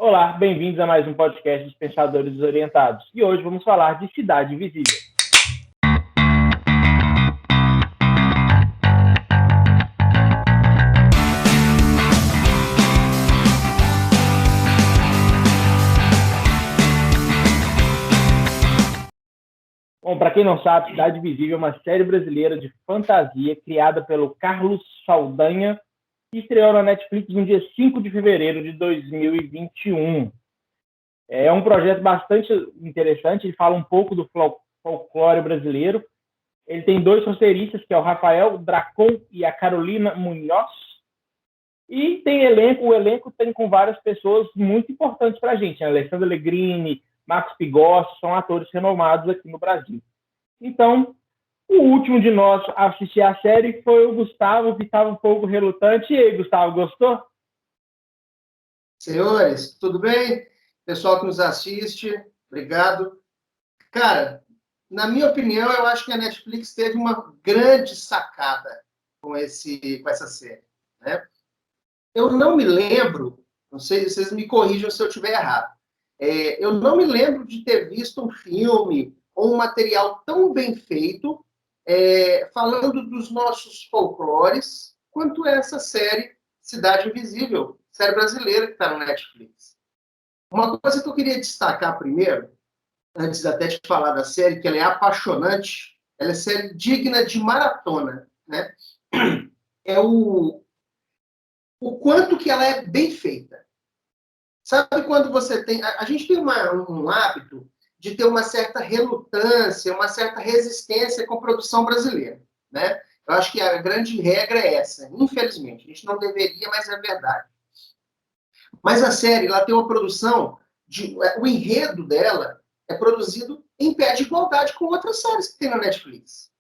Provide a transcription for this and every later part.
Olá, bem-vindos a mais um podcast dos Pensadores Desorientados. E hoje vamos falar de Cidade Invisível. Bom, para quem não sabe, Cidade Invisível é uma série brasileira de fantasia criada pelo Carlos Saldanha e estreou na Netflix no dia 5 de fevereiro de 2021. É um projeto bastante interessante, ele fala um pouco do folclore brasileiro. Ele tem dois roteiristas, que é o Rafael Dracon e a Carolina Munhoz. E tem o elenco tem com várias pessoas muito importantes para a gente. Alessandra Negrini, Marcos Pigossi, são atores renomados aqui no Brasil. Então, o último de nós a assistir a série foi o Gustavo, que estava um pouco relutante. E aí, Gustavo, gostou? Senhores, tudo bem? Pessoal que nos assiste, obrigado. Cara, na minha opinião, eu acho que a Netflix teve uma grande sacada com essa série, né? Eu não me lembro, não sei, vocês me corrijam se eu estiver errado. Eu não me lembro de ter visto um filme ou um material tão bem feito falando dos nossos folclores quanto essa série Cidade Invisível, série brasileira que está no Netflix. Uma coisa que eu queria destacar primeiro, antes até de falar da série, que ela é apaixonante, ela é série digna de maratona, né? É o quanto que ela é bem feita. Sabe quando você tem... A gente tem um hábito de ter uma certa relutância, uma certa resistência com a produção brasileira, né? Eu acho que a grande regra é essa, infelizmente. A gente não deveria, mas é verdade. Mas a série, ela tem uma produção, o enredo dela é produzido em pé de igualdade com outras séries que tem na Netflix.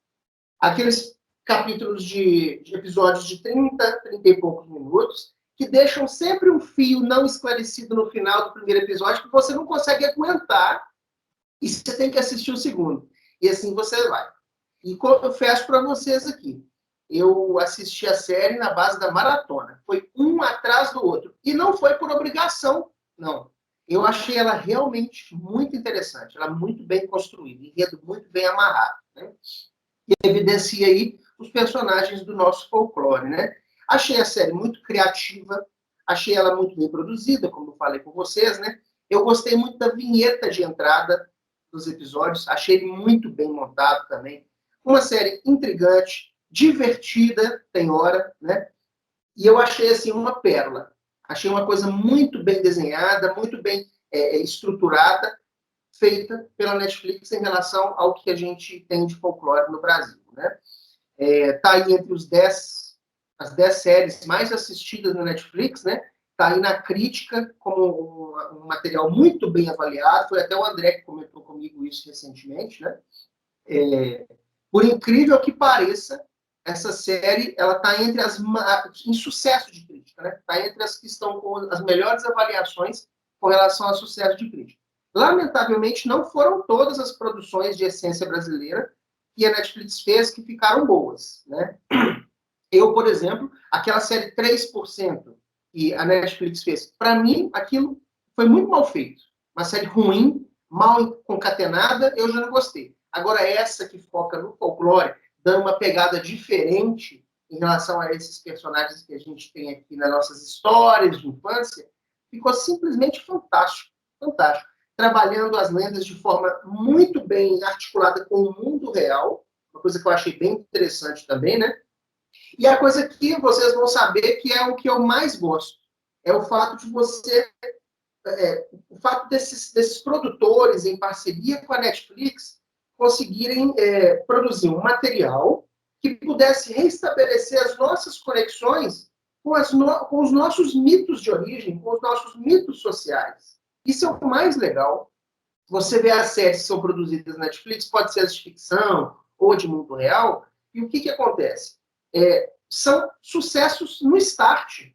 Aqueles capítulos de episódios de 30 e poucos minutos, que deixam sempre um fio não esclarecido no final do primeiro episódio, que você não consegue aguentar, e você tem que assistir o segundo. E assim você vai. E confesso para vocês aqui, eu assisti a série na base da maratona. Foi um atrás do outro. E não foi por obrigação, não. Eu achei ela realmente muito interessante. Ela muito bem construída, enredo muito bem amarrado, né? E evidencia aí os personagens do nosso folclore, né? Achei a série muito criativa, achei ela muito bem produzida, como eu falei com vocês, né? Eu gostei muito da vinheta de entrada dos episódios, achei muito bem montado também. Uma série intrigante, divertida, tem hora, né? E eu achei, assim, uma pérola. Achei uma coisa muito bem desenhada, muito bem estruturada, feita pela Netflix em relação ao que a gente tem de folclore no Brasil, né? Tá aí entre as 10 séries mais assistidas na Netflix, né? Tá aí na crítica como um material muito bem avaliado. Foi até o André que comentou comigo isso recentemente, né? Por incrível que pareça, essa série ela está em sucesso de crítica, né? Está entre as que estão com as melhores avaliações com relação ao sucesso de crítica. Lamentavelmente, não foram todas as produções de essência brasileira que a Netflix fez que ficaram boas, né? Eu, por exemplo, aquela série 3% que a Netflix fez, para mim, aquilo foi muito mal feito. Uma série ruim, mal concatenada, eu já não gostei. Agora, essa que foca no folclore, dando uma pegada diferente em relação a esses personagens que a gente tem aqui nas nossas histórias de infância, ficou simplesmente fantástico. Fantástico. Trabalhando as lendas de forma muito bem articulada com o mundo real, uma coisa que eu achei bem interessante também, né? E a coisa que vocês vão saber que é o que eu mais gosto, é o fato de o fato desses produtores, em parceria com a Netflix, conseguirem produzir um material que pudesse restabelecer as nossas conexões com os nossos mitos de origem, com os nossos mitos sociais. Isso é o mais legal. Você vê as séries que são produzidas na Netflix, pode ser as de ficção ou de mundo real, e o que acontece? São sucessos no start.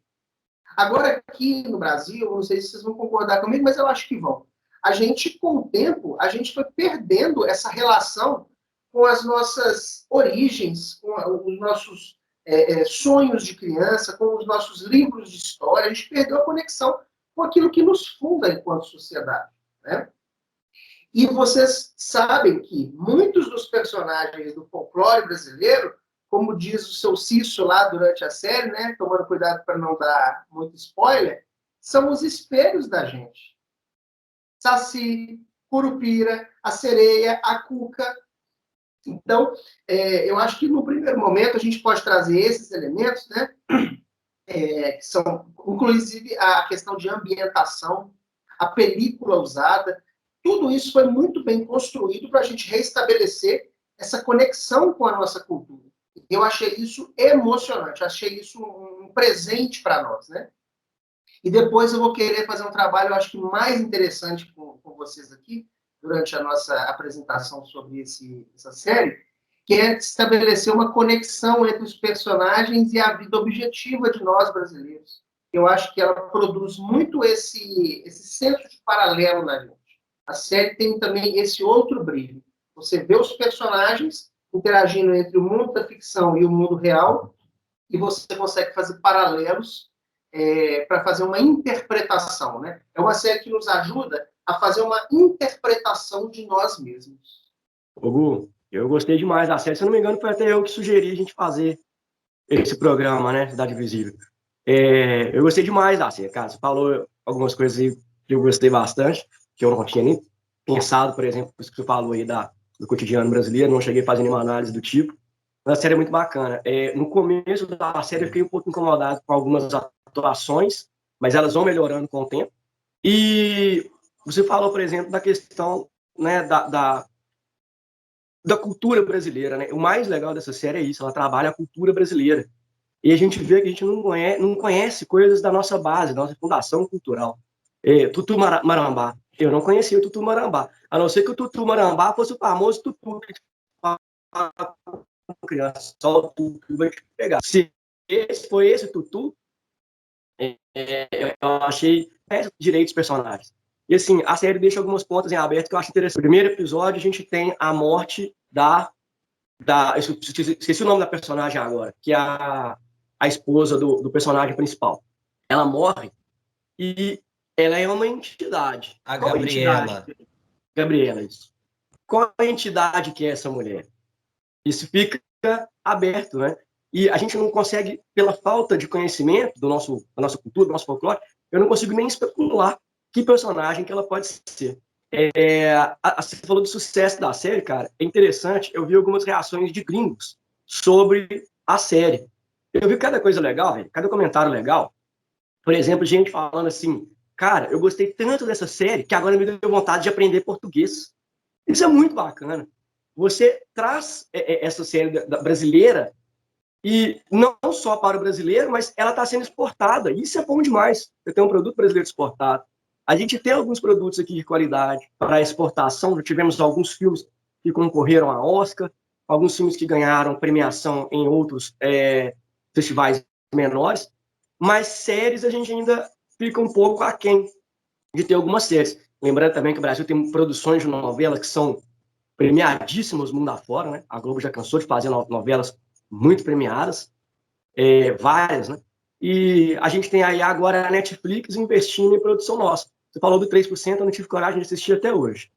Agora, aqui no Brasil, não sei se vocês vão concordar comigo, mas eu acho que vão. A gente, com o tempo, a gente foi perdendo essa relação com as nossas origens, com os nossos sonhos de criança, com os nossos livros de história. A gente perdeu a conexão com aquilo que nos funda enquanto sociedade, né? E vocês sabem que muitos dos personagens do folclore brasileiro, como diz o seu Cício lá durante a série, né, tomando cuidado para não dar muito spoiler, são os espelhos da gente. Saci, Curupira, a sereia, a cuca. Então, eu acho que no primeiro momento a gente pode trazer esses elementos, né, que são, inclusive, a questão de ambientação, a película usada, tudo isso foi muito bem construído para a gente restabelecer essa conexão com a nossa cultura. Eu achei isso emocionante, achei isso um presente para nós, né? E depois eu vou querer fazer um trabalho, eu acho que mais interessante com vocês aqui, durante a nossa apresentação sobre essa série, que é estabelecer uma conexão entre os personagens e a vida objetiva de nós brasileiros. Eu acho que ela produz muito esse senso de paralelo na gente. A série tem também esse outro brilho. Você vê os personagens interagindo entre o mundo da ficção e o mundo real, e você consegue fazer paralelos para fazer uma interpretação, né? É uma série que nos ajuda a fazer uma interpretação de nós mesmos. Gu, eu gostei demais da série. Se eu não me engano, foi até eu que sugeri a gente fazer esse programa, né, Cidade Visível. Eu gostei demais da série, cara. Você falou algumas coisas aí que eu gostei bastante, que eu não tinha nem pensado, por exemplo, isso que você falou aí do cotidiano brasileiro, não cheguei a fazer nenhuma análise do tipo. Mas a série é muito bacana. No começo da série eu fiquei um pouco incomodado com algumas atuações, mas elas vão melhorando com o tempo. E você falou, por exemplo, da questão, né, da cultura brasileira, né? O mais legal dessa série é isso, ela trabalha a cultura brasileira. E a gente vê que a gente não conhece coisas da nossa base, da nossa fundação cultural. Tutu Marambá. Eu não conhecia o Tutu Marambá. A não ser que o Tutu Marambá fosse o famoso Tutu que criança, só o Tutu vai te pegar. Se foi esse Tutu, eu achei direitos personagens. E assim, a série deixa algumas pontas em aberto que eu acho interessante. No primeiro episódio, a gente tem a morte esqueci o nome da personagem agora, que é a esposa do personagem principal. Ela morre e ela é uma entidade. A Gabriela. Gabriela, isso. Qual a entidade que é essa mulher? Isso fica aberto, né? E a gente não consegue, pela falta de conhecimento da nossa cultura, do nosso folclore, eu não consigo nem especular que personagem que ela pode ser. Você falou do sucesso da série, cara, é interessante, eu vi algumas reações de gringos sobre a série. Eu vi cada coisa legal, velho, cada comentário legal. Por exemplo, gente falando assim, cara, eu gostei tanto dessa série que agora me deu vontade de aprender português. Isso é muito bacana. Você traz essa série brasileira e não só para o brasileiro, mas ela está sendo exportada. Isso é bom demais. Você tem um produto brasileiro exportado. A gente tem alguns produtos aqui de qualidade para exportação. Já tivemos alguns filmes que concorreram a Oscar, alguns filmes que ganharam premiação em outros festivais menores, mas séries a gente ainda fica um pouco aquém de ter algumas séries. Lembrando também que o Brasil tem produções de novela que são premiadíssimas mundo afora, né? A Globo já cansou de fazer novelas muito premiadas, várias, né? E a gente tem aí agora a Netflix investindo em produção nossa. Você falou do 3%, eu não tive coragem de assistir até hoje.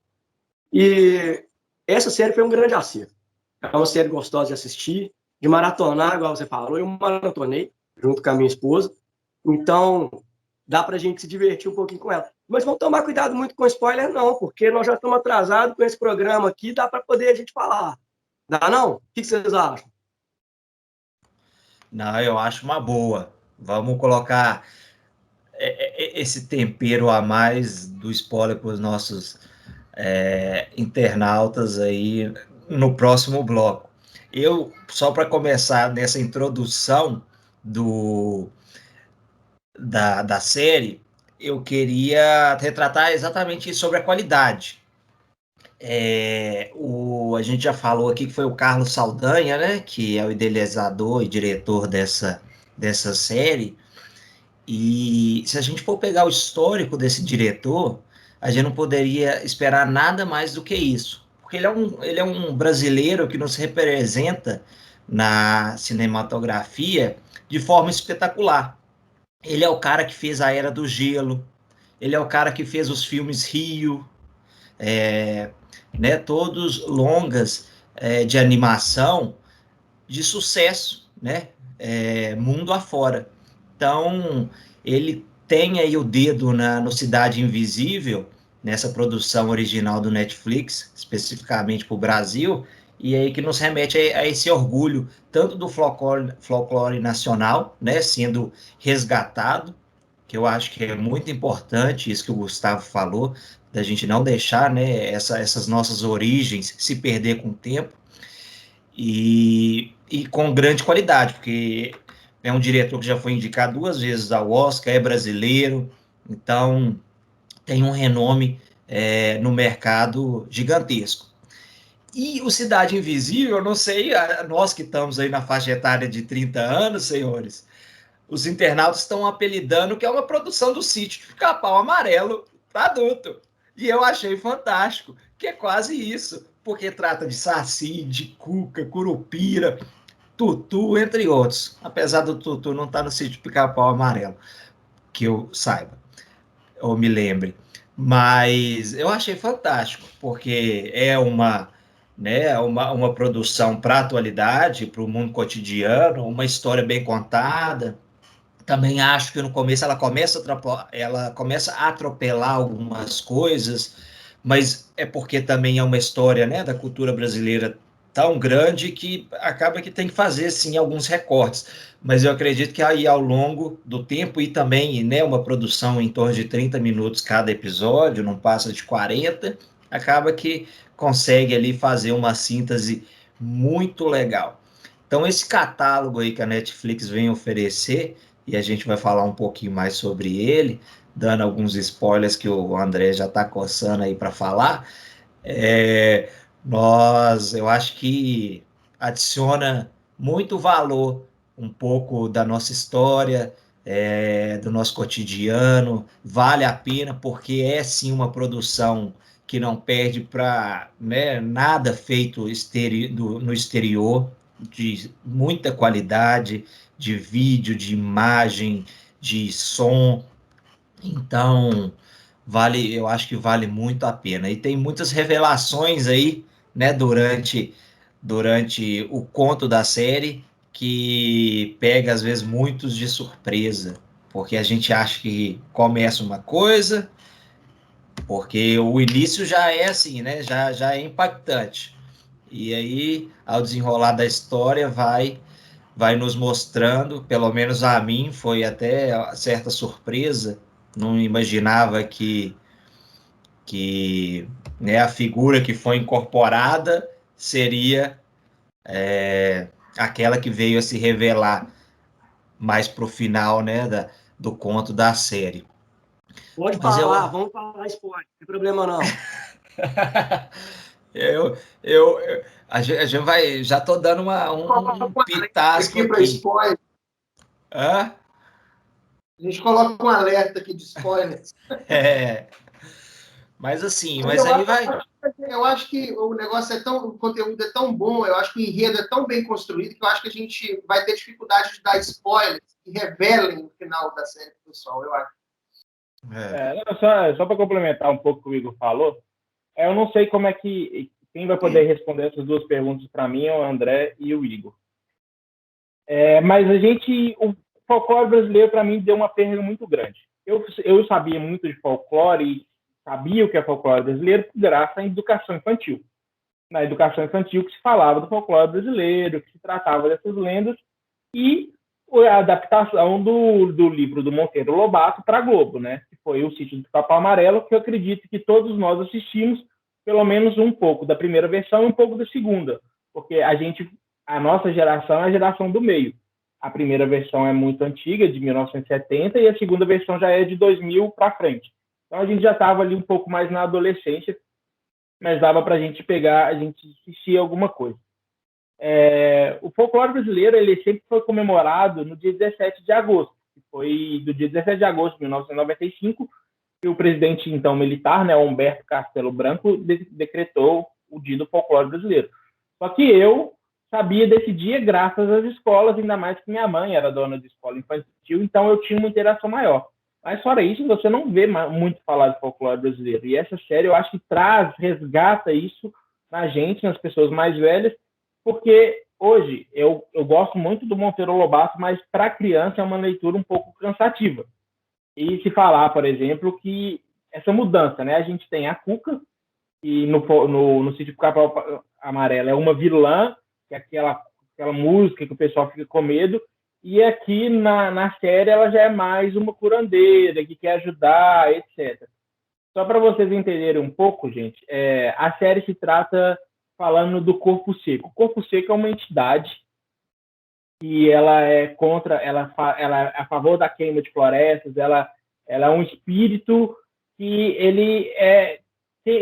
E essa série foi um grande acerto. É uma série gostosa de assistir, de maratonar, igual você falou. Eu maratonei junto com a minha esposa. Então, dá pra gente se divertir um pouquinho com ela. Mas vamos tomar cuidado muito com spoiler, não, porque nós já estamos atrasados com esse programa aqui, dá para poder a gente falar. Dá não? O que vocês acham? Não, eu acho uma boa. Vamos colocar esse tempero a mais do spoiler para os nossos internautas aí no próximo bloco. Eu, só para começar nessa introdução da série, eu queria retratar exatamente isso sobre a qualidade. A gente já falou aqui que foi o Carlos Saldanha, né, que é o idealizador e diretor dessa série. E se a gente for pegar o histórico desse diretor, a gente não poderia esperar nada mais do que isso. Porque ele é um brasileiro que nos representa na cinematografia de forma espetacular. Ele é o cara que fez A Era do Gelo, ele é o cara que fez os filmes Rio, né, todos longas de animação de sucesso, né, mundo afora. Então, ele tem aí o dedo no Cidade Invisível, nessa produção original do Netflix, especificamente para o Brasil, e aí que nos remete a esse orgulho, tanto do folclore nacional, né, sendo resgatado, que eu acho que é muito importante, isso que o Gustavo falou, da gente não deixar, né, essas nossas origens se perder com o tempo, e com grande qualidade, porque é um diretor que já foi indicado 2 vezes ao Oscar, é brasileiro, então tem um renome no mercado gigantesco. E o Cidade Invisível, eu não sei, nós que estamos aí na faixa etária de 30 anos, senhores, os internautas estão apelidando que é uma produção do Sítio Pica-Pau Amarelo para adulto. E eu achei fantástico, que é quase isso, porque trata de Saci, de Cuca, Curupira, Tutu, entre outros. Apesar do Tutu não estar no Sítio Pica-Pau Amarelo, que eu saiba, ou me lembre. Mas eu achei fantástico, porque é uma produção para a atualidade, para o mundo cotidiano, uma história bem contada. Também acho que no começo ela começa a atropelar algumas coisas, mas é porque também é uma história, né, da cultura brasileira tão grande que acaba que tem que fazer sim alguns recortes. Mas eu acredito que aí ao longo do tempo e também, né, uma produção em torno de 30 minutos cada episódio, não passa de 40, acaba que consegue ali fazer uma síntese muito legal. Então esse catálogo aí que a Netflix vem oferecer, e a gente vai falar um pouquinho mais sobre ele, dando alguns spoilers que o André já está coçando aí para falar. Eu acho que adiciona muito valor um pouco da nossa história, do nosso cotidiano, vale a pena, porque é sim uma produção que não perde para, né, nada feito no exterior, de muita qualidade, de vídeo, de imagem, de som. Então, eu acho que vale muito a pena. E tem muitas revelações aí, né, durante o conto da série, que pega às vezes muitos de surpresa, porque a gente acha que começa uma coisa, porque o início já é assim, né, já é impactante. E aí, ao desenrolar da história, vai nos mostrando, pelo menos a mim foi até certa surpresa, não imaginava que né, a figura que foi incorporada seria aquela que veio a se revelar mais para o final, né, do conto da série. Pode Mas falar, vamos falar spoiler, não tem problema não. eu, eu, a gente vai, já estou dando um pitasco Aqui para aqui. spoiler. Hã? A gente coloca um alerta aqui de spoilers. Mas assim, Mas eu acho que o negócio o conteúdo é tão bom, eu acho que o enredo é tão bem construído que eu acho que a gente vai ter dificuldade de dar spoilers que revelem o final da série pro pessoal, eu acho. Só para complementar um pouco o que o Igor falou, eu não sei como é que quem vai poder responder essas 2 perguntas para mim é o André e o Igor. Mas o folclore brasileiro para mim deu uma perda muito grande. Eu sabia muito de folclore e sabia o que é folclore brasileiro graças à educação infantil. Na educação infantil que se falava do folclore brasileiro, que se tratava dessas lendas, e a adaptação do livro do Monteiro Lobato para a Globo, né? Que foi o Sítio do Pica-Pau Amarelo, que eu acredito que todos nós assistimos pelo menos um pouco da primeira versão e um pouco da segunda, porque a nossa geração é a geração do meio. A primeira versão é muito antiga, de 1970, e a segunda versão já é de 2000 para frente. Então a gente já estava ali um pouco mais na adolescência, mas dava para a gente assistir alguma coisa. O folclore brasileiro ele sempre foi comemorado no dia 17 de agosto, que foi do dia 17 de agosto de 1995, que o presidente, então, militar, né, Humberto Castelo Branco, decretou o dia do folclore brasileiro. Só que eu sabia desse dia graças às escolas, ainda mais que minha mãe era dona de escola infantil, então eu tinha uma interação maior. Mas fora isso, você não vê muito falar de folclore brasileiro. E essa série eu acho que resgata isso na gente, nas pessoas mais velhas, porque hoje eu gosto muito do Monteiro Lobato, mas para criança é uma leitura um pouco cansativa. E se falar, por exemplo, que essa mudança, né? A gente tem a Cuca, e no Sítio Pica-Pau Amarelo é uma vilã, que é aquela música que o pessoal fica com medo, e aqui na série ela já é mais uma curandeira, que quer ajudar, etc. Só para vocês entenderem um pouco, gente, a série se trata falando do Corpo Seco. O Corpo Seco é uma entidade que ela é contra, ela é a favor da queima de florestas, ela é um espírito que ele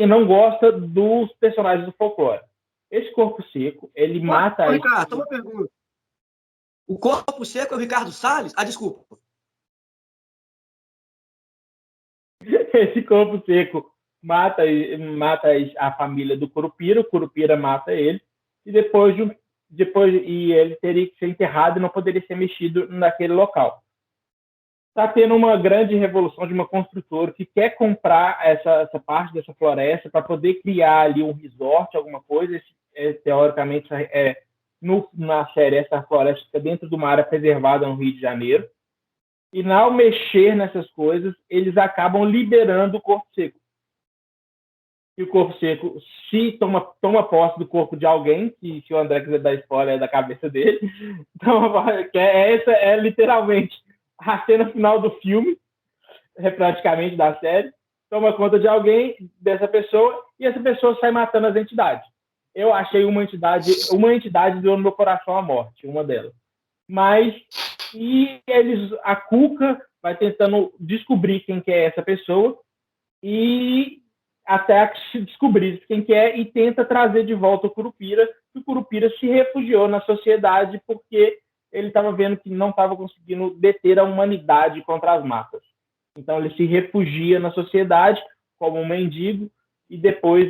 não gosta dos personagens do folclore. Esse Corpo Seco, ele mata... Ricardo, só uma pergunta. O Corpo Seco é o Ricardo Salles? Ah, desculpa. Esse Corpo Seco mata a família do Curupira, o Curupira mata ele, e depois ele teria que ser enterrado e não poderia ser mexido naquele local. Está tendo uma grande revolução de uma construtora que quer comprar essa parte dessa floresta para poder criar ali um resort, alguma coisa. Teoricamente, na série, essa floresta fica dentro de uma área preservada no Rio de Janeiro. E, ao mexer nessas coisas, eles acabam liberando o Corpo Seco. E o Corpo Seco se toma posse do corpo de alguém, que se o André quiser dar spoiler é da cabeça dele. Então, essa é literalmente a cena final do filme, praticamente da série. Toma conta de alguém, dessa pessoa, e essa pessoa sai matando as entidades. Eu achei uma entidade deu no meu coração a morte, uma delas. Mas, a Cuca vai tentando descobrir quem que é essa pessoa, e até descobrir quem que é, e tenta trazer de volta o Curupira, e o Curupira se refugiou na sociedade porque ele estava vendo que não estava conseguindo deter a humanidade contra as matas. Então ele se refugia na sociedade como um mendigo, e depois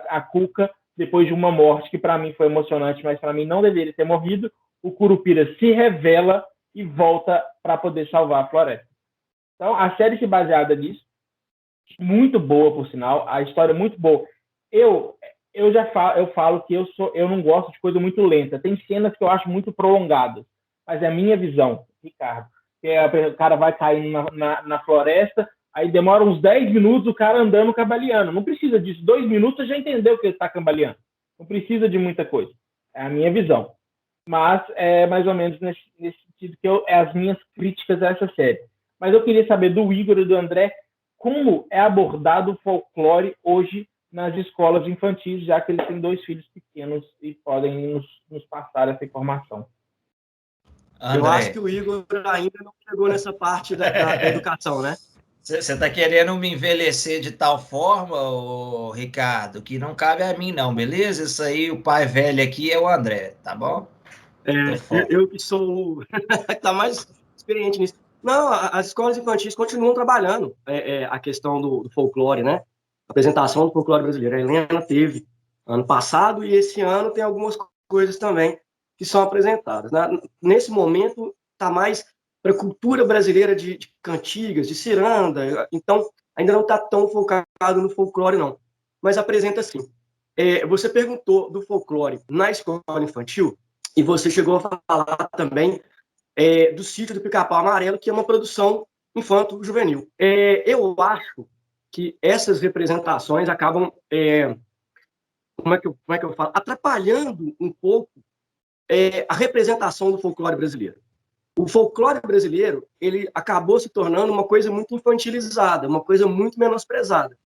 a Cuca, depois de uma morte que para mim foi emocionante, mas para mim não deveria ter morrido, o Curupira se revela e volta para poder salvar a floresta. Então a série se baseada nisso, muito boa, por sinal, a história é muito boa. Eu falo que eu não gosto de coisa muito lenta. Tem cenas que eu acho muito prolongadas, mas é a minha visão, Ricardo. O cara vai caindo na floresta, aí demora uns 10 minutos o cara andando cambaleando. Não precisa disso. 2 minutos você já entendeu que ele está cambaleando. Não precisa de muita coisa. É a minha visão. Mas é mais ou menos nesse sentido que as minhas críticas a essa série. Mas eu queria saber do Igor e do André como é abordado o folclore hoje nas escolas infantis, já que eles têm 2 filhos pequenos e podem nos passar essa informação. André. Eu acho que o Igor ainda não chegou nessa parte da educação, né? Você está querendo me envelhecer de tal forma, ô, Ricardo, que não cabe a mim, não, beleza? Isso aí, o pai velho aqui é o André, tá bom? Eu que sou o que está mais experiente nisso. Não, as escolas infantis continuam trabalhando a questão do folclore, né? A apresentação do folclore brasileiro. A Helena teve ano passado e esse ano tem algumas coisas também que são apresentadas. Nesse momento, está mais para a cultura brasileira de cantigas, de ciranda. Então, ainda não está tão focado no folclore, não. Mas apresenta sim. Você perguntou do folclore na escola infantil e você chegou a falar também do Sítio do Pica-Pau Amarelo, que é uma produção infanto-juvenil. Eu acho que essas representações acabam, como é que eu falo? Atrapalhando um pouco a representação do folclore brasileiro. O folclore brasileiro, ele acabou se tornando uma coisa muito infantilizada, uma coisa muito menosprezada.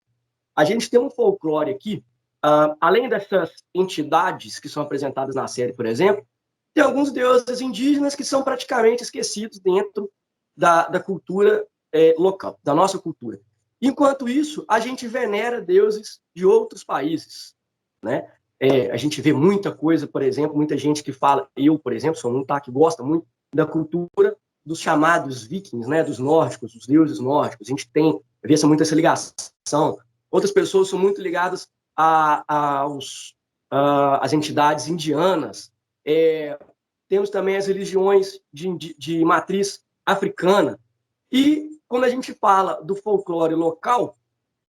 A gente tem um folclore aqui, além dessas entidades que são apresentadas na série, por exemplo, tem alguns deuses indígenas que são praticamente esquecidos dentro da cultura local, da nossa cultura. Enquanto isso, a gente venera deuses de outros países, né? A gente vê muita coisa, por exemplo, muita gente que fala, eu, por exemplo, sou um que gosta muito da cultura dos chamados vikings, né? Dos nórdicos, dos deuses nórdicos. A gente vê muita essa ligação. Outras pessoas são muito ligadas às entidades indianas. Temos também as religiões de matriz africana. E quando a gente fala do folclore local,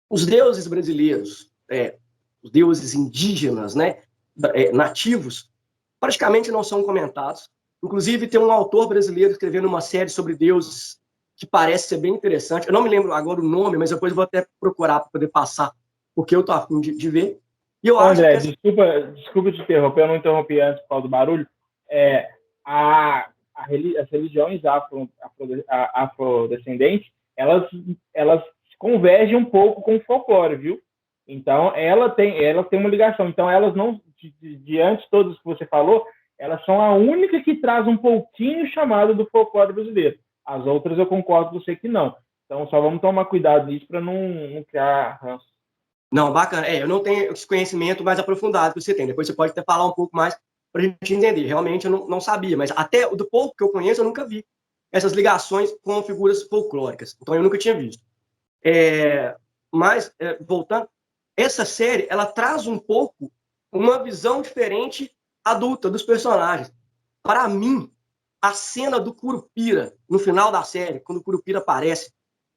os deuses brasileiros, os deuses indígenas, né, nativos, praticamente não são comentados. Inclusive, tem um autor brasileiro escrevendo uma série sobre deuses que parece ser bem interessante. Eu não me lembro agora o nome, mas depois eu vou até procurar para poder passar, porque eu estou a fim de ver. E eu André, acho que desculpa te interromper, eu não interrompi antes por causa do barulho. As religiões afrodescendentes, elas convergem um pouco com o folclore, viu? Então, elas têm uma ligação. Então, elas não, diante de todos que você falou, elas são a única que traz um pouquinho chamado do folclore brasileiro. As outras eu concordo com você que não. Então, só vamos tomar cuidado nisso para não criar ranço. Não, bacana. Eu não tenho esse conhecimento mais aprofundado que você tem. Depois você pode até falar um pouco mais para a gente entender. Realmente eu não sabia, mas até do pouco que eu conheço, eu nunca vi essas ligações com figuras folclóricas. Então eu nunca tinha visto. Mas, voltando, essa série, ela traz um pouco uma visão diferente adulta dos personagens. Para mim, a cena do Curupira, no final da série, quando o Curupira aparece,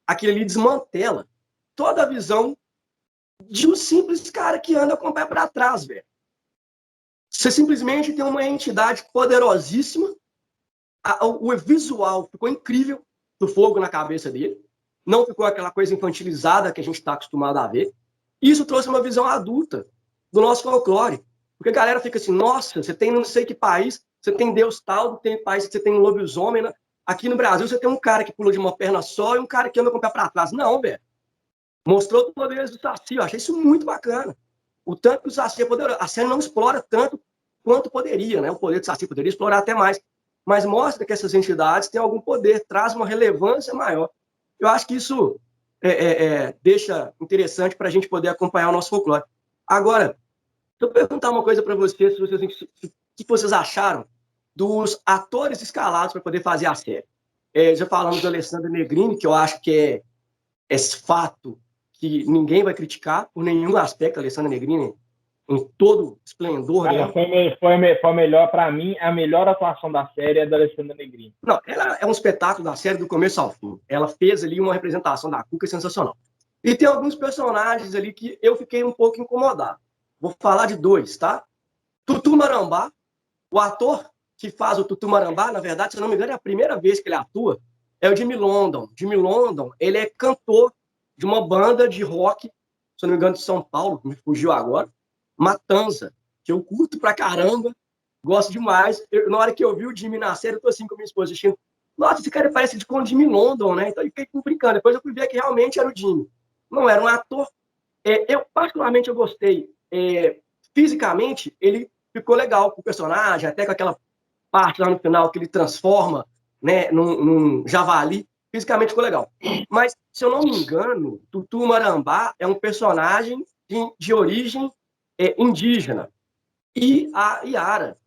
aquilo ali desmantela toda a visão de um simples cara que anda com o pé para trás, velho. Você simplesmente tem uma entidade poderosíssima, o visual ficou incrível do fogo na cabeça dele, não ficou aquela coisa infantilizada que a gente está acostumado a ver. Isso trouxe uma visão adulta do nosso folclore, porque a galera fica assim, nossa, você tem não sei que país, você tem Deus tal, tem país que você tem um lobisomem, né? Aqui no Brasil você tem um cara que pula de uma perna só e um cara que anda com o pé para trás. Não, velho. Mostrou os poderes do Saci, eu achei isso muito bacana. O tanto que o Saci é poderoso. A série não explora tanto quanto poderia, né? O poder do Saci poderia explorar até mais. Mas mostra que essas entidades têm algum poder, traz uma relevância maior. Eu acho que isso deixa interessante para a gente poder acompanhar o nosso folclore. Agora, deixa eu perguntar uma coisa para vocês, o que vocês acharam dos atores escalados para poder fazer a série. Já falamos do Alessandro Negrini, que eu acho que é esse fato que ninguém vai criticar por nenhum aspecto, a Alessandra Negrini, em todo o esplendor dela. Foi melhor, para mim, a melhor atuação da série é da Alessandra Negrini. Não, ela é um espetáculo da série do começo ao fim. Ela fez ali uma representação da Cuca sensacional. E tem alguns personagens ali que eu fiquei um pouco incomodado. Vou falar de dois, tá? Tutu Marambá, o ator que faz o Tutu Marambá, na verdade, se eu não me engano, é a primeira vez que ele atua, é o Jimmy London. Jimmy London, ele é cantor de uma banda de rock, se eu não me engano, de São Paulo, me fugiu agora, Matanza, que eu curto pra caramba, gosto demais. Na hora que eu vi o Jimmy na série, eu tô assim com a minha esposa, assistindo, nossa, esse cara parece com o Jimmy London, né? Então eu fiquei brincando. Depois eu fui ver que realmente era o Jimmy. Não era um ator. Eu, particularmente, eu gostei. Fisicamente, ele ficou legal com o personagem, até com aquela parte lá no final que ele transforma, né, num javali. Fisicamente ficou legal. Mas, se eu não me engano, Tutu Marambá é um personagem de origem indígena. E a Yara,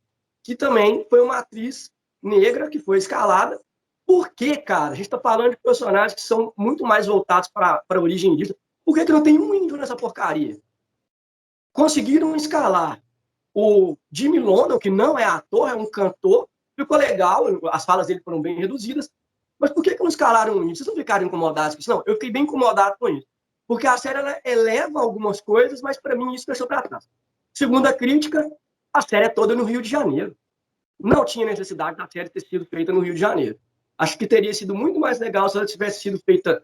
que também foi uma atriz negra que foi escalada. Por que, cara? A gente está falando de personagens que são muito mais voltados para a origem indígena. Por que não tem um índio nessa porcaria? Conseguiram escalar o Jimmy London, que não é ator, é um cantor, ficou legal, as falas dele foram bem reduzidas, mas por que não escalaram um índio? Vocês não ficaram incomodados com isso? Não, eu fiquei bem incomodado com isso, porque a série ela eleva algumas coisas, mas para mim isso deixou para trás. Segunda crítica, a série é toda no Rio de Janeiro. Não tinha necessidade da série ter sido feita no Rio de Janeiro. Acho que teria sido muito mais legal se ela tivesse sido feita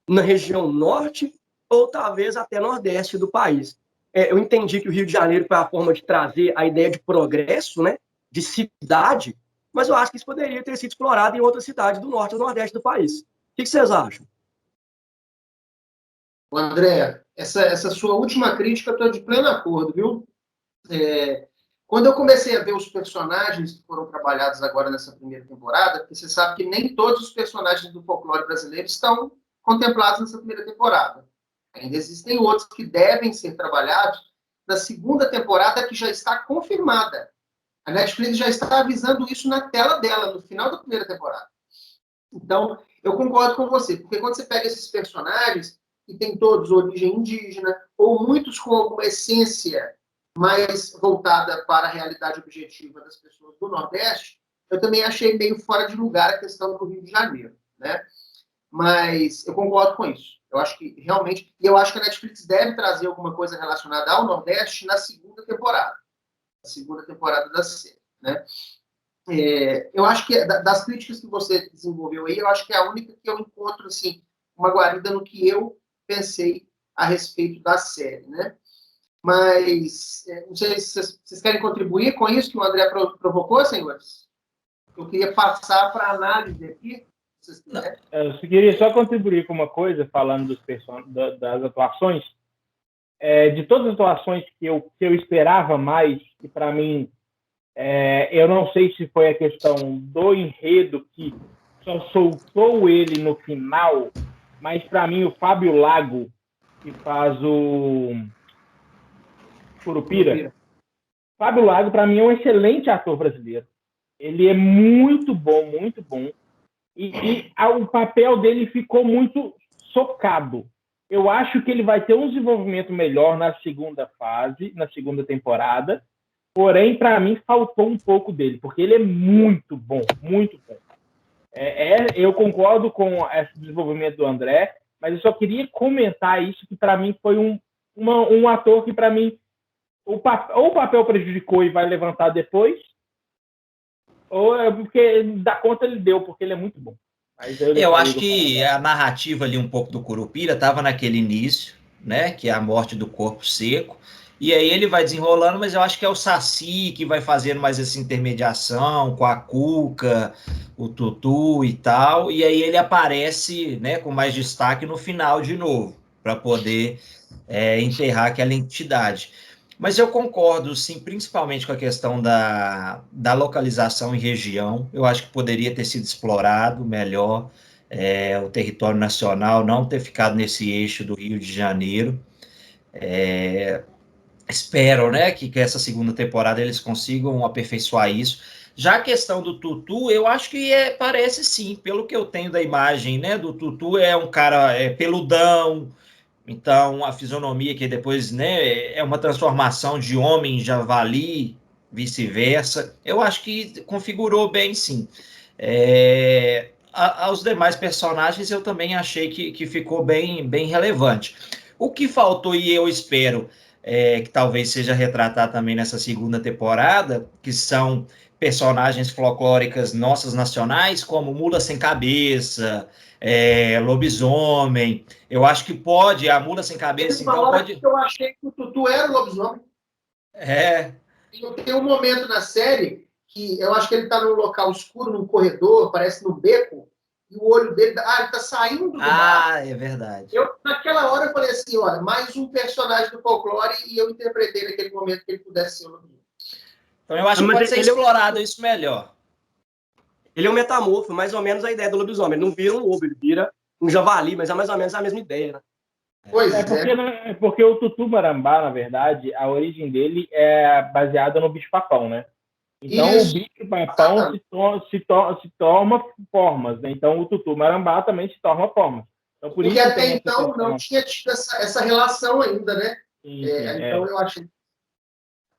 na região norte ou talvez até nordeste do país. Eu entendi que o Rio de Janeiro foi a forma de trazer a ideia de progresso, né, de cidade, mas eu acho que isso poderia ter sido explorado em outras cidades do norte ou nordeste do país. O que vocês acham? André, essa sua última crítica eu estou de pleno acordo, viu? Quando eu comecei a ver os personagens que foram trabalhados agora nessa primeira temporada, porque você sabe que nem todos os personagens do folclore brasileiro estão contemplados nessa primeira temporada. Ainda existem outros que devem ser trabalhados na segunda temporada, que já está confirmada. A Netflix já está avisando isso na tela dela, no final da primeira temporada. Então, eu concordo com você, porque quando você pega esses personagens, que têm todos origem indígena, ou muitos com alguma essência mais voltada para a realidade objetiva das pessoas do Nordeste, eu também achei meio fora de lugar a questão do Rio de Janeiro, né? Mas eu concordo com isso. Eu acho que realmente... E eu acho que a Netflix deve trazer alguma coisa relacionada ao Nordeste na segunda temporada. Na segunda temporada da série, né? Eu acho que das críticas que você desenvolveu aí, eu acho que é a única que eu encontro, assim, uma guarida no que eu pensei a respeito da série, né? Mas, não sei se vocês querem contribuir com isso que o André provocou, senhores? Eu queria passar para a análise aqui, se vocês quiserem. Eu queria só contribuir com uma coisa, falando das atuações. De todas as atuações que eu esperava mais, que para mim, eu não sei se foi a questão do enredo que só soltou ele no final, mas para mim o Fábio Lago, que faz o Curupira. Fábio Lago, para mim, é um excelente ator brasileiro. Ele é muito bom, muito bom. E o papel dele ficou muito socado. Eu acho que ele vai ter um desenvolvimento melhor na segunda fase, na segunda temporada. Porém, para mim, faltou um pouco dele, porque ele é muito bom, muito bom. Eu concordo com esse desenvolvimento do André, mas eu só queria comentar isso, que para mim foi um ator que, para mim, ou o papel prejudicou e vai levantar depois, ou é porque da conta ele deu, porque ele é muito bom. Mas eu acho que a narrativa ali um pouco do Curupira estava naquele início, né, que é a morte do corpo seco, e aí ele vai desenrolando, mas eu acho que é o Saci que vai fazendo mais essa intermediação com a Cuca, o Tutu e tal, e aí ele aparece, né, com mais destaque no final de novo, para poder enterrar aquela entidade. Mas eu concordo, sim, principalmente com a questão da localização em região. Eu acho que poderia ter sido explorado melhor o território nacional, não ter ficado nesse eixo do Rio de Janeiro. Espero, né, que essa segunda temporada eles consigam aperfeiçoar isso. Já a questão do Tutu, eu acho que parece sim, pelo que eu tenho da imagem, né, do Tutu é um cara peludão. Então, a fisionomia que depois, né, é uma transformação de homem em javali, vice-versa. Eu acho que configurou bem, sim. Aos demais personagens, eu também achei que ficou bem, bem relevante. O que faltou, e eu espero que talvez seja retratado também nessa segunda temporada, que são personagens folclóricas nossas nacionais, como Mula Sem Cabeça, lobisomem. Eu acho que pode, a Mula Sem Cabeça, então pode... Eu achei que o Tutu era o lobisomem. Tem um momento na série que eu acho que ele está num local escuro, num corredor, parece num beco, e o olho dele... ele está saindo do bar. É verdade. Naquela hora eu falei assim, olha, mais um personagem do folclore, e eu interpretei naquele momento que ele pudesse ser o lobisomem. Então eu acho que pode ser explorado isso melhor. Ele é um metamorfo, mais ou menos a ideia do lobisomem. Ele não vira um lobo, ele vira um javali, mas é mais ou menos a mesma ideia, né? Pois porque o Tutu Marambá, na verdade, a origem dele é baseada no bicho-papão, né? Então, o bicho-papão se torna formas, né? Então, o Tutu Marambá também se torna formas. Então, por porque isso até então não tinha tido essa relação ainda, né? Então, eu achei...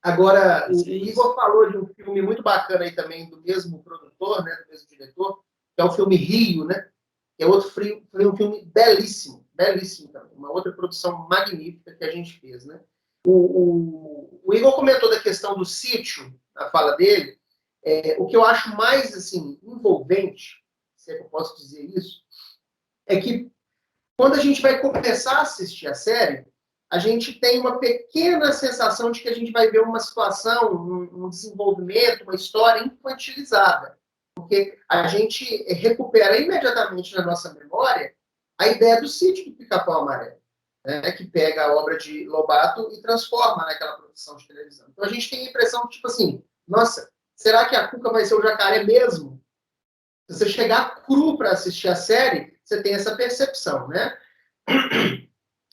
Agora, o Igor falou de um filme muito bacana aí também, do mesmo produtor, né, do mesmo diretor, que é o filme Rio, né? Que é um filme belíssimo, belíssimo também. Uma outra produção magnífica que a gente fez, né? O Igor comentou da questão do sítio, na fala dele. O que eu acho mais, assim, envolvente, se é que eu posso dizer isso, é que quando a gente vai começar a assistir a série, a gente tem uma pequena sensação de que a gente vai ver uma situação, um desenvolvimento, uma história infantilizada. Porque a gente recupera imediatamente na nossa memória a ideia do sítio do Pica-Pau Amarelo, né, que pega a obra de Lobato e transforma naquela produção de televisão. Então a gente tem a impressão que, tipo assim, nossa, será que a Cuca vai ser o jacaré mesmo? Se você chegar cru para assistir a série, você tem essa percepção, né?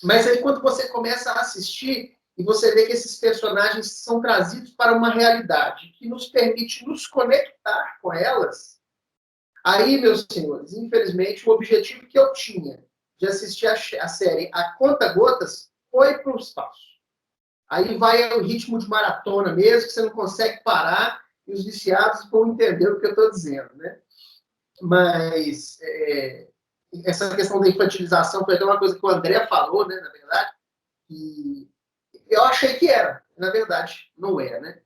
Mas aí quando você começa a assistir e você vê que esses personagens são trazidos para uma realidade que nos permite nos conectar com elas, aí, meus senhores, infelizmente, o objetivo que eu tinha de assistir a série a conta-gotas foi para o espaço. Aí vai o ritmo de maratona mesmo, que você não consegue parar, e os viciados vão entender o que eu estou dizendo, né? Mas essa questão da infantilização foi até uma coisa que o André falou, né, na verdade, e eu achei que era, na verdade, não é, né?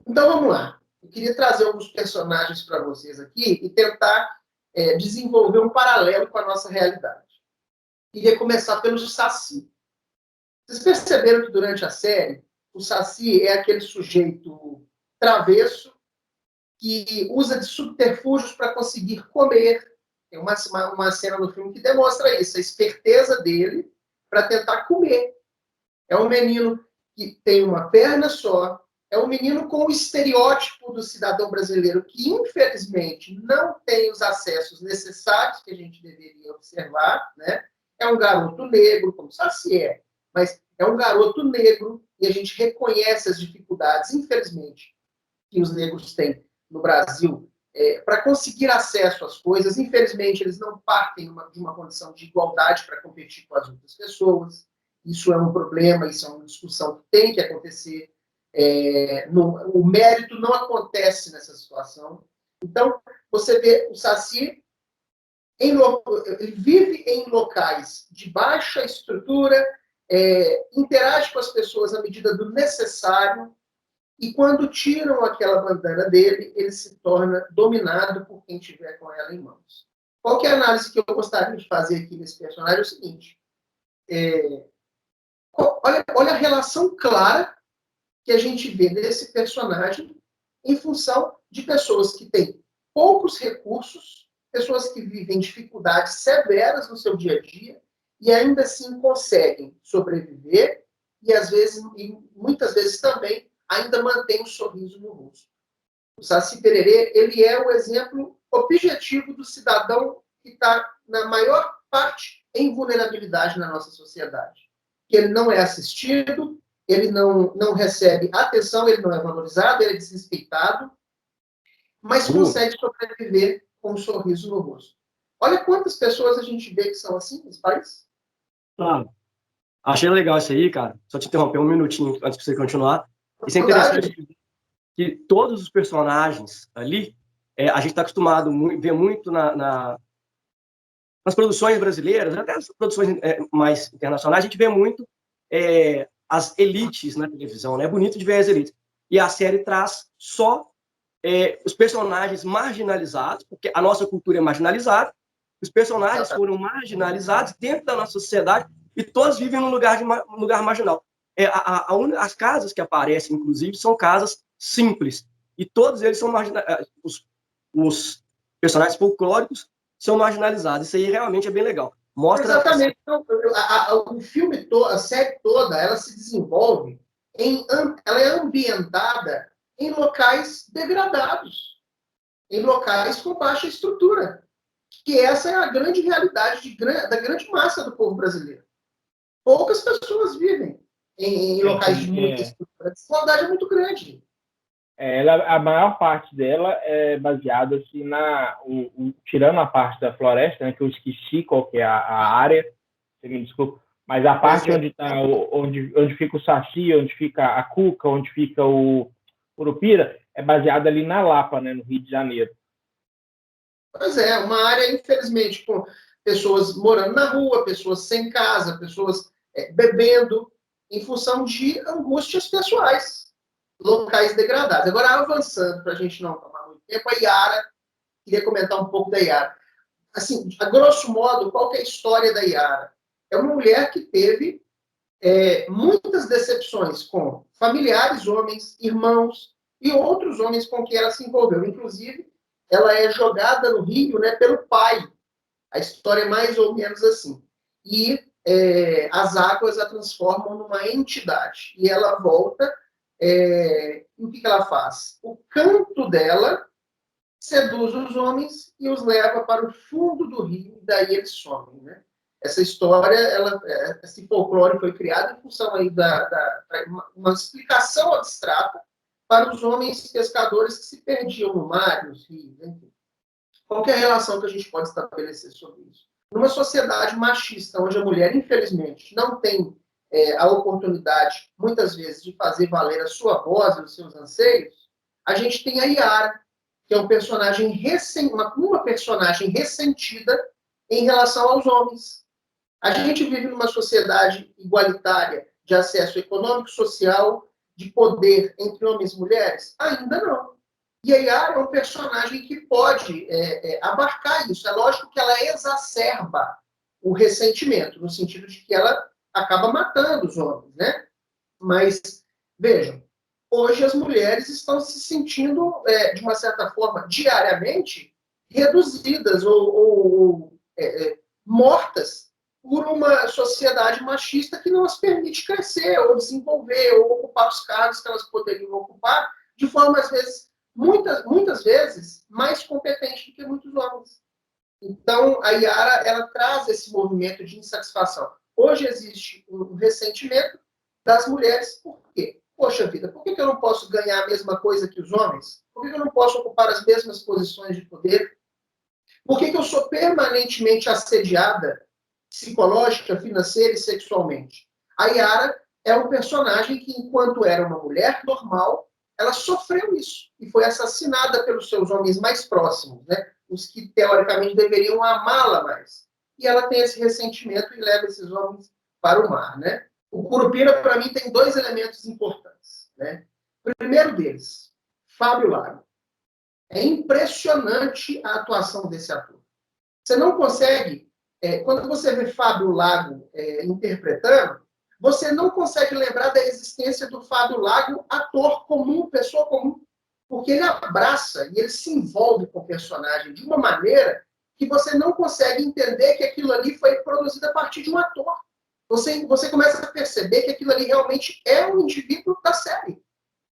Então, vamos lá. Eu queria trazer alguns personagens para vocês aqui e tentar desenvolver um paralelo com a nossa realidade. Queria começar pelo Saci. Vocês perceberam que durante a série, o Saci é aquele sujeito travesso que usa de subterfúgios para conseguir comer. Tem uma cena no filme que demonstra isso, a esperteza dele para tentar comer. É um menino que tem uma perna só, é um menino com o estereótipo do cidadão brasileiro que, infelizmente, não tem os acessos necessários que a gente deveria observar, né? É um garoto negro, como Saci é, mas é um garoto negro e a gente reconhece as dificuldades, infelizmente, que os negros têm no Brasil para conseguir acesso às coisas. Infelizmente, eles não partem de uma condição de igualdade para competir com as outras pessoas. Isso é um problema, isso é uma discussão que tem que acontecer. O mérito não acontece nessa situação. Então, você vê o Saci, ele vive em locais de baixa estrutura, interage com as pessoas à medida do necessário, e quando tiram aquela bandana dele, ele se torna dominado por quem tiver com ela em mãos. Qual que é a análise que eu gostaria de fazer aqui nesse personagem? É o seguinte, olha a relação clara que a gente vê nesse personagem em função de pessoas que têm poucos recursos, pessoas que vivem dificuldades severas no seu dia a dia e ainda assim conseguem sobreviver e, às vezes, e muitas vezes também, ainda mantém um sorriso no rosto. O Saci Pererê, ele é o exemplo objetivo do cidadão que está, na maior parte, em vulnerabilidade na nossa sociedade. Que ele não é assistido, ele não recebe atenção, ele não é valorizado, ele é desrespeitado, mas consegue sobreviver com um sorriso no rosto. Olha quantas pessoas a gente vê que são assim nesse país. Claro. Achei legal isso aí, cara. Só te interromper um minutinho antes de você continuar. Isso é interessante que todos os personagens ali, a gente está acostumado a ver muito nas produções brasileiras, até as produções mais internacionais, a gente vê muito as elites na televisão, né? É bonito de ver as elites. E a série traz só os personagens marginalizados, porque a nossa cultura é marginalizada, os personagens foram marginalizados dentro da nossa sociedade e todos vivem num lugar marginal. As casas que aparecem, inclusive, são casas simples. E todos eles são marginalizados. Os personagens folclóricos são marginalizados. Isso aí realmente é bem legal. Mostra... Exatamente. Então, o filme todo, a série toda, ela se desenvolve, ela é ambientada em locais degradados, em locais com baixa estrutura. Que essa é a grande realidade da grande massa do povo brasileiro. Poucas pessoas vivem em locais de muita estrutura. A desigualdade é muito grande. A maior parte dela é baseada assim, tirando a parte da floresta, né, que eu esqueci qual que é a área, você me desculpa, mas a parte onde fica o Saci, onde fica a Cuca, onde fica o Curupira, é baseada ali na Lapa, né, no Rio de Janeiro. Pois é, uma área, infelizmente, com pessoas morando na rua, pessoas sem casa, pessoas bebendo, em função de angústias pessoais, locais degradados. Agora, avançando, para a gente não tomar muito tempo, a Yara, queria comentar um pouco da Yara. Assim, a grosso modo, qual que é a história da Yara? É uma mulher que teve muitas decepções com familiares, homens, irmãos e outros homens com quem ela se envolveu. Inclusive, ela é jogada no rio, né, pelo pai. A história é mais ou menos assim. E as águas a transformam numa entidade. E ela volta, e o que ela faz? O canto dela seduz os homens e os leva para o fundo do rio, e daí eles somem, né? Essa história, esse folclore foi criado em função aí uma explicação abstrata para os homens pescadores que se perdiam no mar, nos rios, enfim. Qual que é a relação que a gente pode estabelecer sobre isso? Numa sociedade machista, onde a mulher, infelizmente, não tem a oportunidade, muitas vezes, de fazer valer a sua voz e os seus anseios, a gente tem a Yara, que é um personagem uma personagem ressentida em relação aos homens. A gente vive numa sociedade igualitária de acesso econômico, social, de poder entre homens e mulheres? Ainda não. E a Yara é um personagem que pode abarcar isso. É lógico que ela exacerba o ressentimento, no sentido de que ela acaba matando os homens, né? Mas, vejam, hoje as mulheres estão se sentindo, de uma certa forma, diariamente, reduzidas ou mortas por uma sociedade machista que não as permite crescer, ou desenvolver, ou ocupar os cargos que elas poderiam ocupar, de forma, às vezes, muitas vezes, mais competente do que muitos homens. Então, a Yara, ela traz esse movimento de insatisfação. Hoje existe um ressentimento das mulheres. Por quê? Poxa vida, por que eu não posso ganhar a mesma coisa que os homens? Por que eu não posso ocupar as mesmas posições de poder? Por que eu sou permanentemente assediada psicológica, financeira e sexualmente? A Yara é um personagem que, enquanto era uma mulher normal, ela sofreu isso e foi assassinada pelos seus homens mais próximos, né? Os que, teoricamente, deveriam amá-la mais. E ela tem esse ressentimento e leva esses homens para o mar, né? O Curupira, para mim, tem dois elementos importantes, né? O primeiro deles, Fábio Lago. É impressionante a atuação desse ator. Você não consegue, quando você vê Fábio Lago interpretando, você não consegue lembrar da existência do Fábio Lago, ator comum, pessoa comum, porque ele abraça e ele se envolve com o personagem de uma maneira que você não consegue entender que aquilo ali foi produzido a partir de um ator. Você começa a perceber que aquilo ali realmente é um indivíduo da série.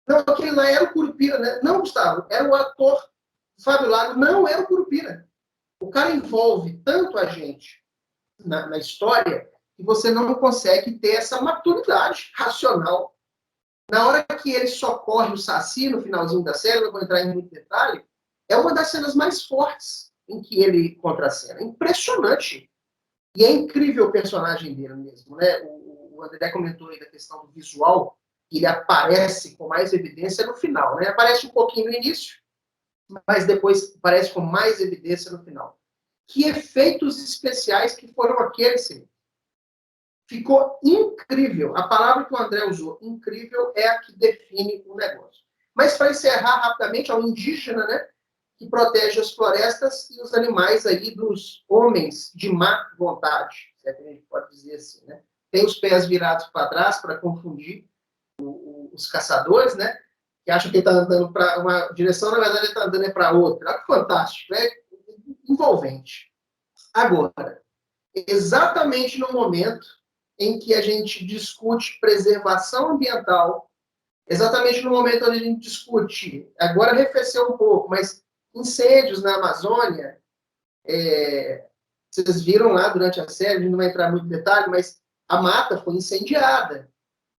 Não, aquele lá era o Curupira, né? Não, Gustavo, era o ator Fábio Lago, não era o Curupira. O cara envolve tanto a gente na história que você não consegue ter essa maturidade racional. Na hora que ele socorre o Saci, no finalzinho da série, não vou entrar em muito detalhe, é uma das cenas mais fortes em que ele contracena. Impressionante. E é incrível o personagem dele mesmo, né? O André comentou aí da questão do visual, que ele aparece com mais evidência no final, né? Aparece um pouquinho no início, mas depois aparece com mais evidência no final. Que efeitos especiais que foram aqueles, senhor? Ficou incrível. A palavra que o André usou, incrível, é a que define o negócio. Mas, para encerrar rapidamente, é um indígena, né, que protege as florestas e os animais aí dos homens de má vontade, se é que a gente pode dizer assim, né? Tem os pés virados para trás para confundir os caçadores, né, que acham que ele está andando para uma direção, na verdade ele está andando para outra. Olha que fantástico, né? Envolvente. Agora, exatamente no momento em que a gente discute preservação ambiental, exatamente no momento onde a gente discute, agora arrefeceu um pouco, mas incêndios na Amazônia, vocês viram lá durante a série, a gente não vai entrar muito em detalhe, mas a mata foi incendiada,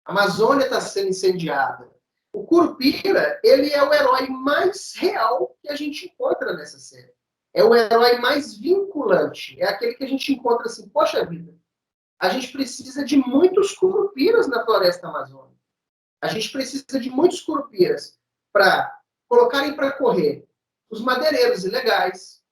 a Amazônia está sendo incendiada. O Curupira, ele é o herói mais real que a gente encontra nessa série. É o herói mais vinculante, é aquele que a gente encontra assim, poxa vida, a gente precisa de muitos curupiras na floresta amazônica. A gente precisa de muitos curupiras para colocarem para correr os madeireiros ilegais,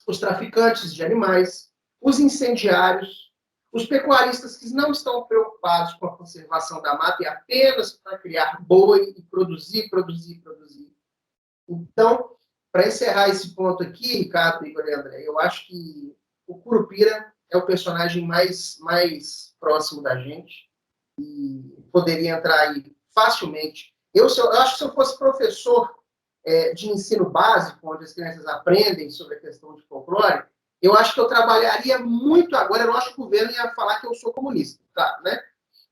os traficantes de animais, os incendiários, os pecuaristas que não estão preocupados com a conservação da mata e apenas para criar boi e produzir. Então, para encerrar esse ponto aqui, Ricardo, Igor e André, eu acho que o Curupira é o personagem mais próximo da gente e poderia entrar aí facilmente. Eu acho que se eu fosse professor de ensino básico, onde as crianças aprendem sobre a questão de folclore, eu acho que eu trabalharia muito agora. Eu acho que o governo ia falar que eu sou comunista, tá, né?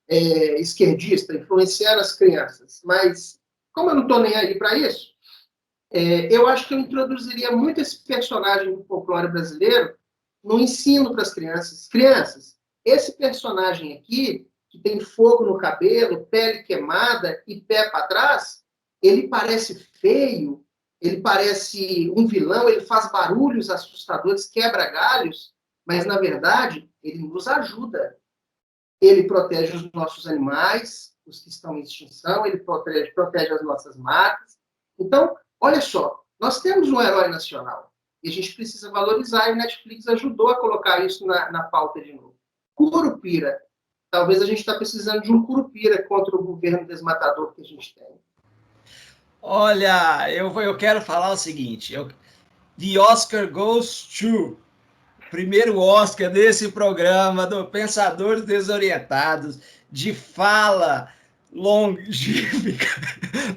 Esquerdista, influenciando as crianças. Mas, como eu não estou nem aí para isso, eu acho que eu introduziria muito esse personagem do folclore brasileiro no ensino para as crianças. Crianças, esse personagem aqui, que tem fogo no cabelo, pele queimada e pé para trás, ele parece feio, ele parece um vilão, ele faz barulhos assustadores, quebra galhos, mas, na verdade, ele nos ajuda. Ele protege os nossos animais, os que estão em extinção, ele protege as nossas matas. Então, olha só, Nós temos um herói nacional e a gente precisa valorizar, e o Netflix ajudou a colocar isso na pauta de novo. Curupira. Talvez a gente está precisando de um Curupira contra o governo desmatador que a gente tem. Olha, eu quero falar o seguinte, The Oscar goes to... Primeiro Oscar desse programa do Pensadores Desorientados, de fala longínqua,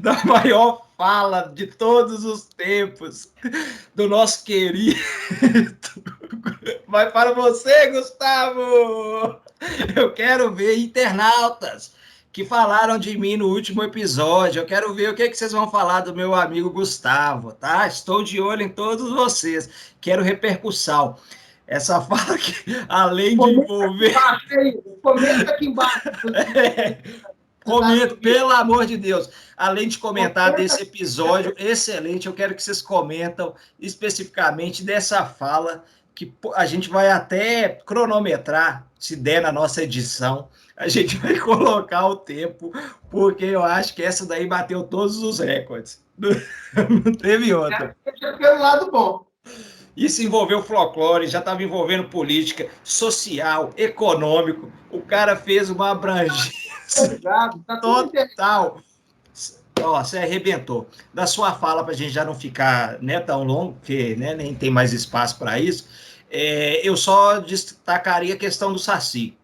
da maior fala de todos os tempos, do nosso querido. Vai para você, Gustavo! Eu quero ver internautas que falaram de mim no último episódio. Eu quero ver o que vocês vão falar do meu amigo Gustavo, tá? Estou de olho em todos vocês. Quero repercussão. Essa fala aqui, além de envolver... Comenta aqui embaixo. Comenta, pelo amor de Deus. Além de comentar desse episódio excelente, eu quero que vocês comentam especificamente dessa fala, que a gente vai até cronometrar, se der na nossa edição, a gente vai colocar o tempo, porque eu acho que essa daí bateu todos os recordes. Não teve outra. É pelo lado bom. Isso envolveu folclore, já estava envolvendo política, social, econômico. O cara fez uma abrangência total. Ó, você arrebentou. Da sua fala, para a gente já não ficar tão longo, porque nem tem mais espaço para isso, eu só destacaria a questão do Saci.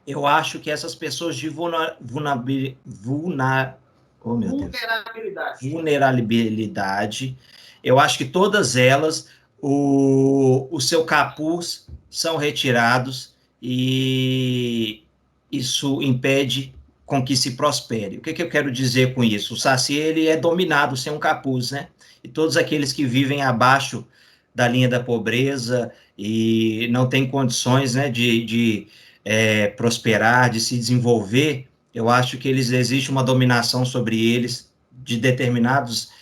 Eu acho que essas pessoas de vulnerabilidade, eu acho que todas elas... O seu capuz são retirados e isso impede com que se prospere. O que eu quero dizer com isso? O Saci ele é dominado sem um capuz, né? E todos aqueles que vivem abaixo da linha da pobreza e não têm condições, né, de prosperar, de se desenvolver, eu acho que existe uma dominação sobre eles de determinados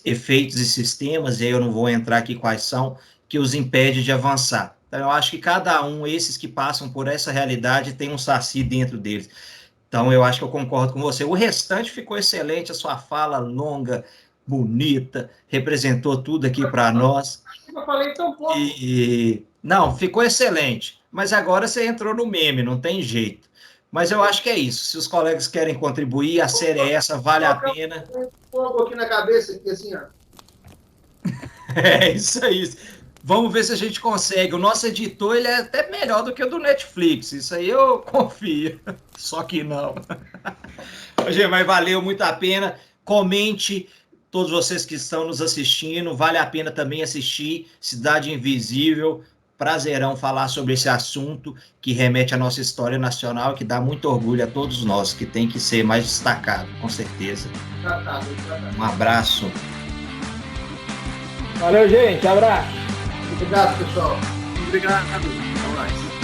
efeitos e sistemas, e aí eu não vou entrar aqui quais são, que os impede de avançar. Então, eu acho que cada um, esses que passam por essa realidade, tem um Saci dentro deles. Então, eu acho que eu concordo com você. O restante ficou excelente, a sua fala longa, bonita, representou tudo aqui para nós. Eu falei tão pouco. Não, ficou excelente, mas agora você entrou no meme, não tem jeito. Mas eu acho que é isso. Se os colegas querem contribuir, a série é essa, vale a pena. Fogo aqui na cabeça, aqui assim, ó. É isso aí. Vamos ver se a gente consegue. O nosso editor ele é até melhor do que o do Netflix. Isso aí eu confio. Só que não. Gente, mas valeu muito a pena. Comente, todos vocês que estão nos assistindo. Vale a pena também assistir Cidade Invisível. Prazerão falar sobre esse assunto que remete à nossa história nacional, que dá muito orgulho a todos nós, que tem que ser mais destacado, com certeza. Um abraço. Valeu, gente. Abraço. Obrigado, pessoal. Obrigado. Até mais.